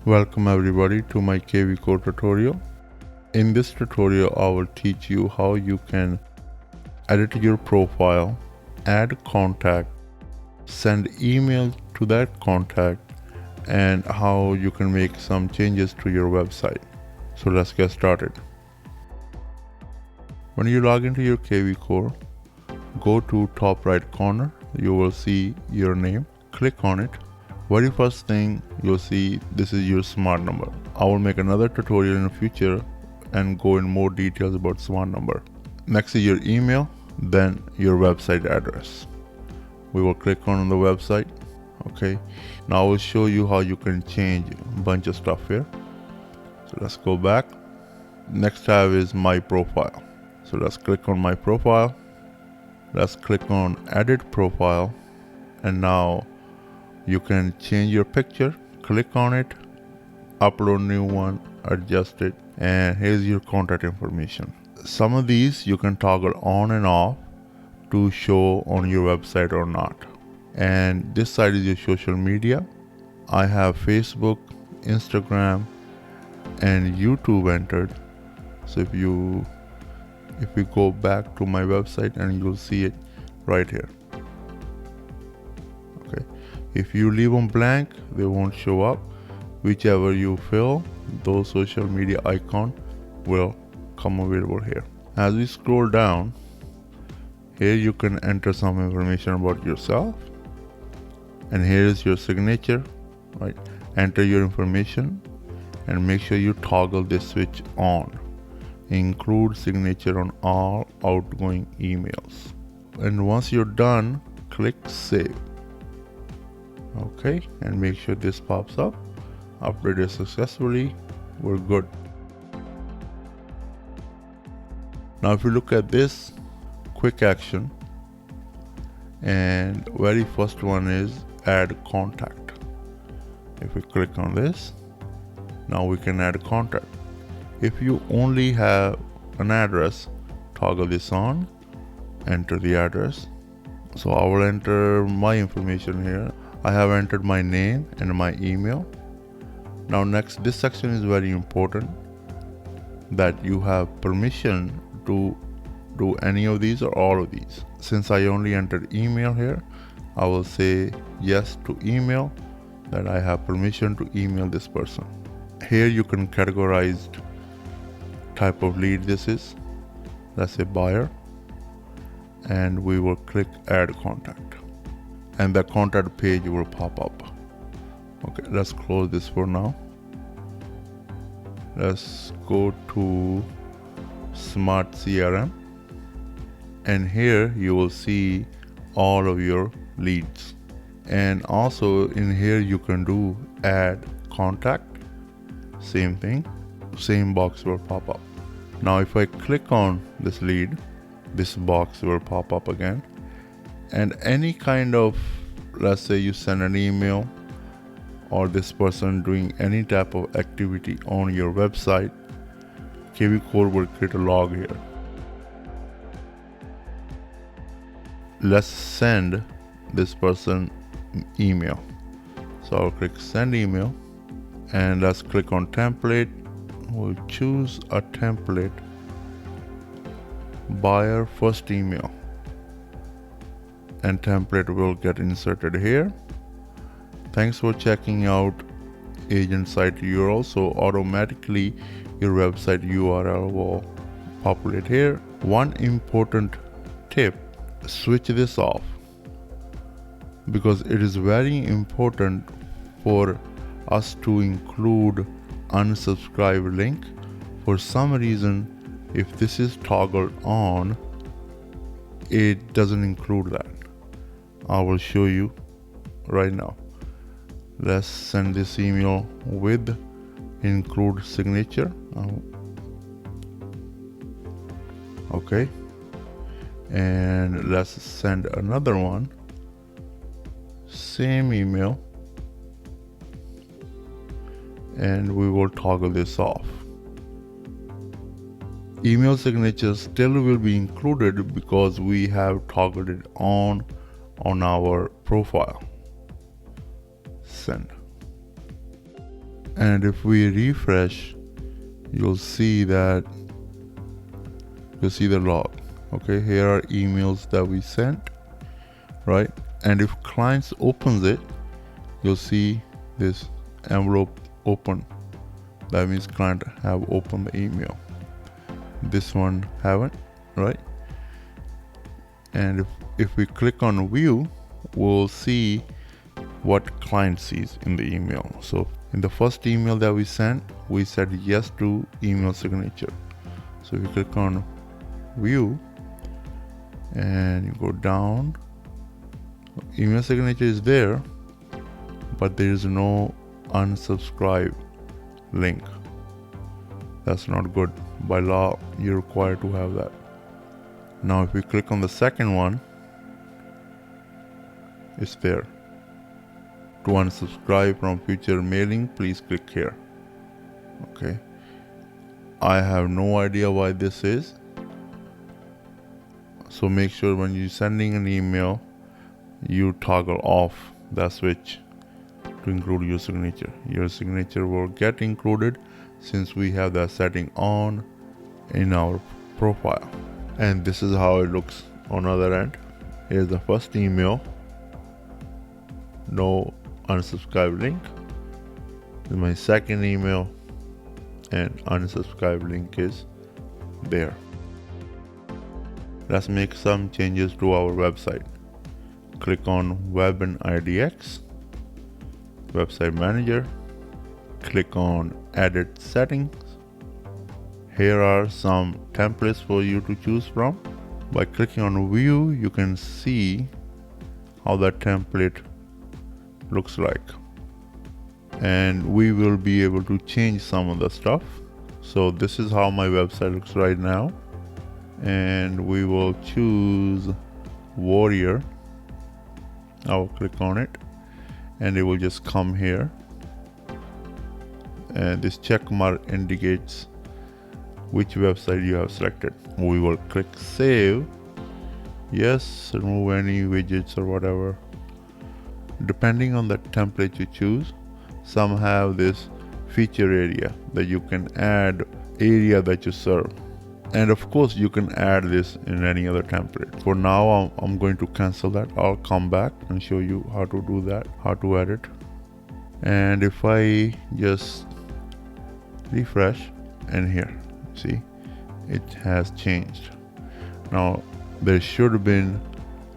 Welcome everybody to my kvCore tutorial. In this tutorial, I will teach you how you can edit your profile, add contact, send email to that contact, and how you can make some changes to your website. So let's get started. When you log into your kvCore, go to top right corner. You will see your name. Click on it. Very first thing you'll see, this is your smart number. I will make another tutorial in the future and go in more details about smart number. Next is your email, then your website address. We will click on the website. Okay, now I will show you how you can change a bunch of stuff here. So let's go back. Next tab is my profile. So let's click on my profile. Let's click on edit profile, and now you can change your picture. Click on it, upload new one, adjust it, and here's your contact information. Some of these you can toggle on and off to show on your website or not. And this side is your social media. I have Facebook, Instagram, and YouTube entered. So if you go back to my website, and you'll see it right here. Okay, if you leave them blank, they won't show up. Whichever you fill, those social media icon will come available here. As we scroll down, here you can enter some information about yourself, and here is your signature, right? Enter your information and make sure you toggle this switch on. Include signature on all outgoing emails. And once you're done, click save. Okay, and make sure this pops up. Updated successfully. We're good. Now if you look at this, quick action, and very first one is add contact. If we click on this, now we can add contact. If you only have an address, toggle this on, enter the address. So I will enter my information here. I have entered my name and my email. Now next, this section is very important, that you have permission to do any of these or all of these. Since I only entered email here, I will say yes to email, that I have permission to email this person. Here you can categorize type of lead this is. Let's say buyer, and we will click add contact, and the contact page will pop up. Okay, let's close this for now. Let's go to Smart CRM, and here you will see all of your leads. And also in here you can do add contact. Same thing, same box will pop up. Now if I click on this lead, this box will pop up again. And any kind of, let's say you send an email, or this person doing any type of activity on your website, kvCore will create a log here. Let's send this person email. So I'll click send email, and let's click on template. We'll choose a template, buyer first email, and template will get inserted here. Thanks for checking out agent site URL. So automatically your website URL will populate here. One important tip, switch this off, because it is very important for us to include unsubscribe link. For some reason, if this is toggled on, it doesn't include that. I will show you right now. Let's send this email with include signature. Okay, and let's send another one, same email, and we will toggle this off. Email signature still will be included because we have toggled it on our profile. Send. And if we refresh, you'll see the log. Okay, here are emails that we sent, right? And if clients opens it, you'll see this envelope open. That means client have opened the email. This one haven't, right? And if we click on view, we'll see what client sees in the email. So in the first email that we sent, we said yes to email signature. So if you click on view and you go down, email signature is there, but there is no unsubscribe link. That's not good. By law, you're required to have that. Now if we click on the second one, it's there. To unsubscribe from future mailing, please click here. Okay. I have no idea why this is. So make sure when you're sending an email, you toggle off that switch to include your signature. Your signature will get included since we have that setting on in our profile. And this is how it looks on the other end. Here's the first email. No unsubscribe link. This is my second email, and unsubscribe link is there. Let's make some changes to our website. Click on Web and IDX, Website Manager. Click on Edit Settings. Here are some templates for you to choose from. By clicking on View, you can see how that template looks like. And we will be able to change some of the stuff. So this is how my website looks right now. And we will choose Warrior. I will click on it and it will just come here. And this check mark indicates which website you have selected. We will click Save. Yes, remove any widgets or whatever. Depending on the template you choose, some have this feature area that you can add area that you serve. And of course you can add this in any other template. For now, I'm going to cancel that. I'll come back and show you how to do that, how to edit. And if I just refresh, and here, see, it has changed. Now there should have been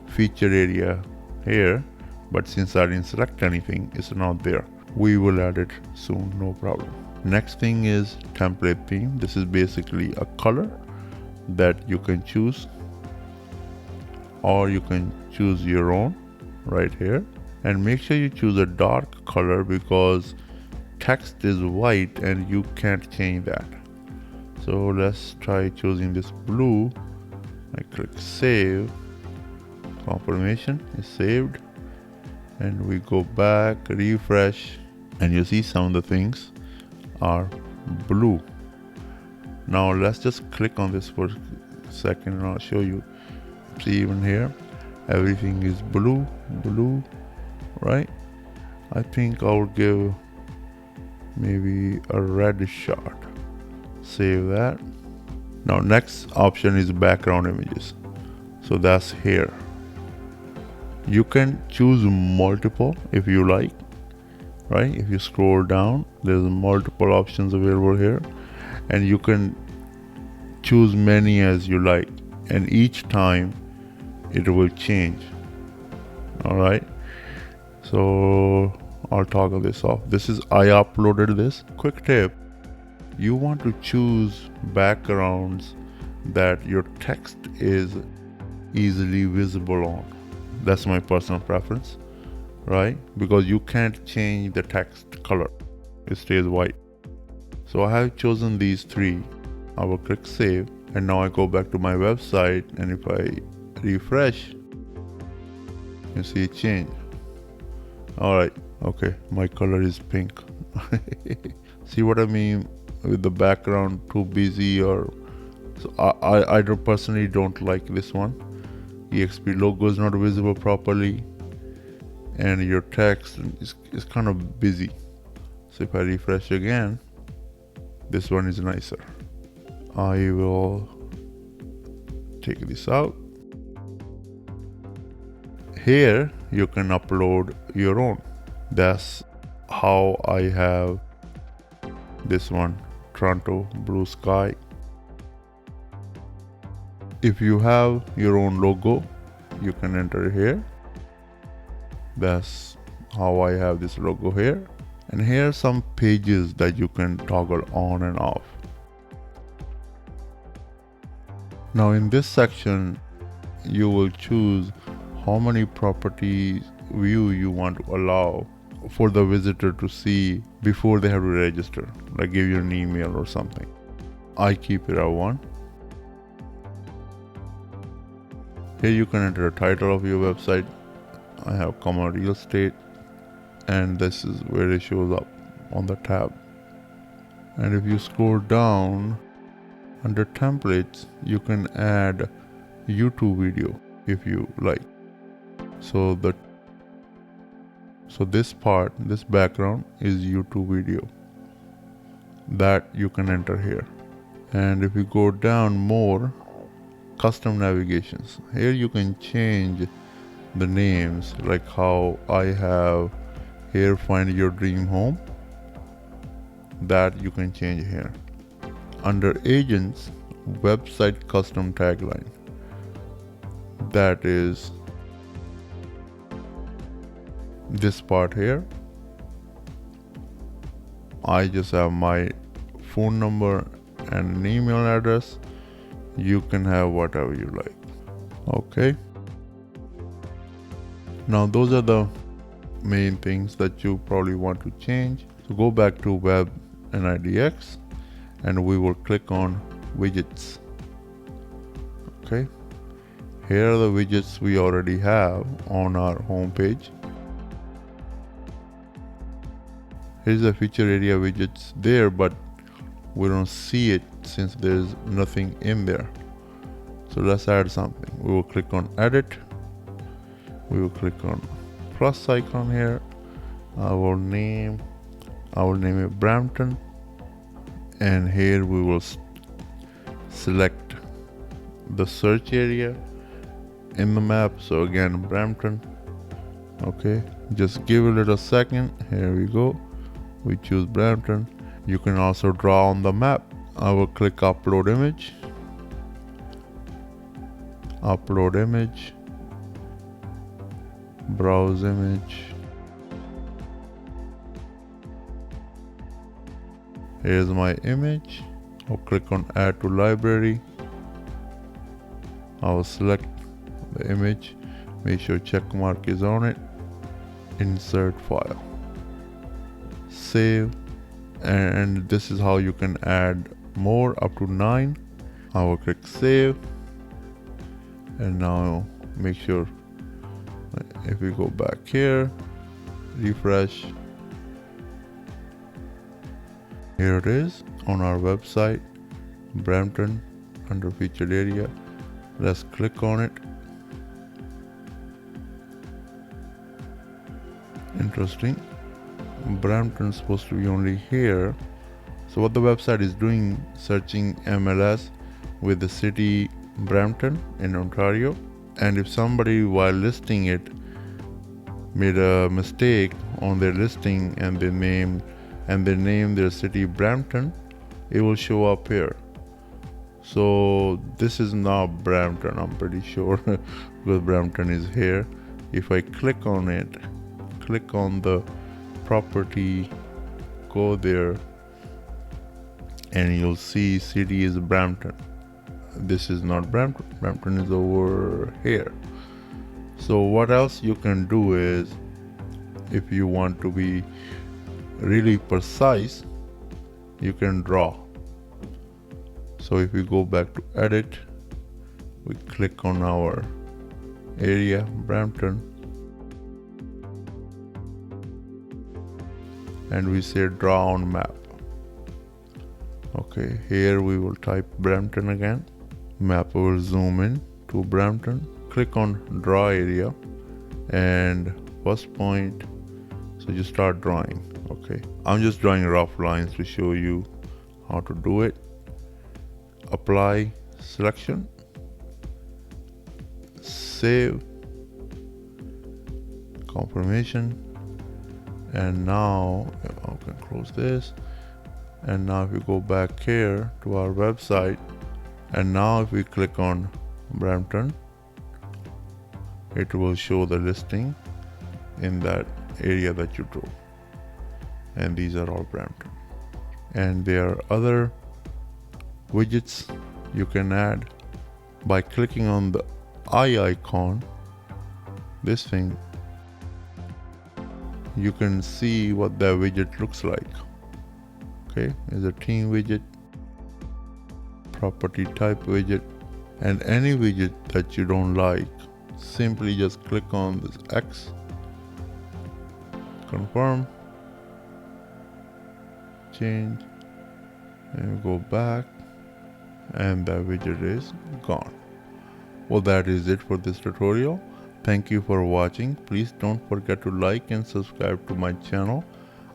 feature area here, but since I didn't select anything, it's not there. We will add it soon, no problem. Next thing is template theme. This is basically a color that you can choose, or you can choose your own right here. And make sure you choose a dark color because text is white and you can't change that. So let's try choosing this blue. I click Save. Confirmation is saved. And we go back, refresh, and you see some of the things are blue. Now let's just click on this for a second and I'll show you. See, even here, everything is blue, right? I think I'll give maybe a red shot. Save that. Now next option is background images. So that's here. You can choose multiple if you like, right? If you scroll down, there's multiple options available here, and you can choose many as you like, and each time it will change. All right, so I'll toggle this off. This is, I uploaded this. Quick tip, you want to choose backgrounds that your text is easily visible on. That's my personal preference, right? Because you can't change the text color. It stays white. So I have chosen these three. I will click Save, and now I go back to my website, and if I refresh, you see it change. All right, okay, my color is pink. See what I mean with the background too busy, or so I personally don't like this one. EXP logo is not visible properly, and your text is kind of busy. So if I refresh again, this one is nicer. I will take this out. Here you can upload your own. That's how I have this one, Toronto Blue Sky. If you have your own logo, you can enter here. That's how I have this logo here. And here are some pages that you can toggle on and off. Now in this section, you will choose how many properties view you want to allow for the visitor to see before they have to register, like give you an email or something. I keep it at 1. Here you can enter the title of your website. I have comma real estate, and this is where it shows up on the tab. And if you scroll down under templates, you can add YouTube video if you like. So this part, this background is YouTube video that you can enter here. And if you go down more, custom navigations. Here you can change the names, like how I have here find your dream home. That you can change here. Under agents, website custom tagline. That is this part here. I just have my phone number and an email address. You can have whatever you like. Okay. Now those are the main things that you probably want to change. So go back to Web and IDX, and we will click on widgets. Okay. Here are the widgets we already have on our home page. Here's the feature area widgets there, but we don't see it since there's nothing in there. So let's add something. We will click on edit. We will click on plus icon here. I will name it Brampton. And here we will select the search area in the map. So again, Brampton. Okay, just give it a second. Here we go. We choose Brampton. You can also draw on the map. I will click upload image. Upload image. Browse image. Here's my image. I'll click on add to library. I will select the image. Make sure check mark is on it. Insert file. Save. And this is how you can add more, up to 9. I will click save. And now make sure, if we go back here, refresh, here it is on our website, Brampton, under featured area. Let's click on it. Interesting. Brampton is supposed to be only here. So what the website is doing, searching MLS with the city Brampton in Ontario, and if somebody while listing it made a mistake on their listing and they name their city Brampton, it will show up here. So this is not Brampton, I'm pretty sure, because Brampton is here. If I click on it, click on the property, go there, and you'll see city is Brampton. This is not Brampton. Brampton is over here. So what else you can do is, if you want to be really precise, you can draw. So if we go back to edit, we click on our area Brampton, and we say draw on map. Okay, here we will type Brampton again. Map will zoom in to Brampton. Click on draw area and first point. So you start drawing. Okay, I'm just drawing rough lines to show you how to do it. Apply selection, save, confirmation, and now I can close this. And now if we go back here to our website, and now if we click on Brampton, it will show the listing in that area that you drew, and these are all Brampton. And there are other widgets you can add by clicking on the eye icon. This thing, you can see what that widget looks like. Okay, is a team widget, property type widget, and any widget that you don't like, simply just click on this X, confirm, change, and go back, and that widget is gone. Well, that is it for this tutorial. Thank you for watching. Please don't forget to like and subscribe to my channel.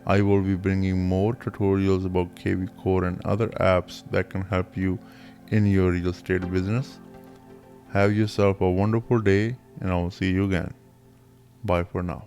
I will be bringing more tutorials about kvCore and other apps that can help you in your real estate business. Have yourself a wonderful day, and I will see you again. Bye for now.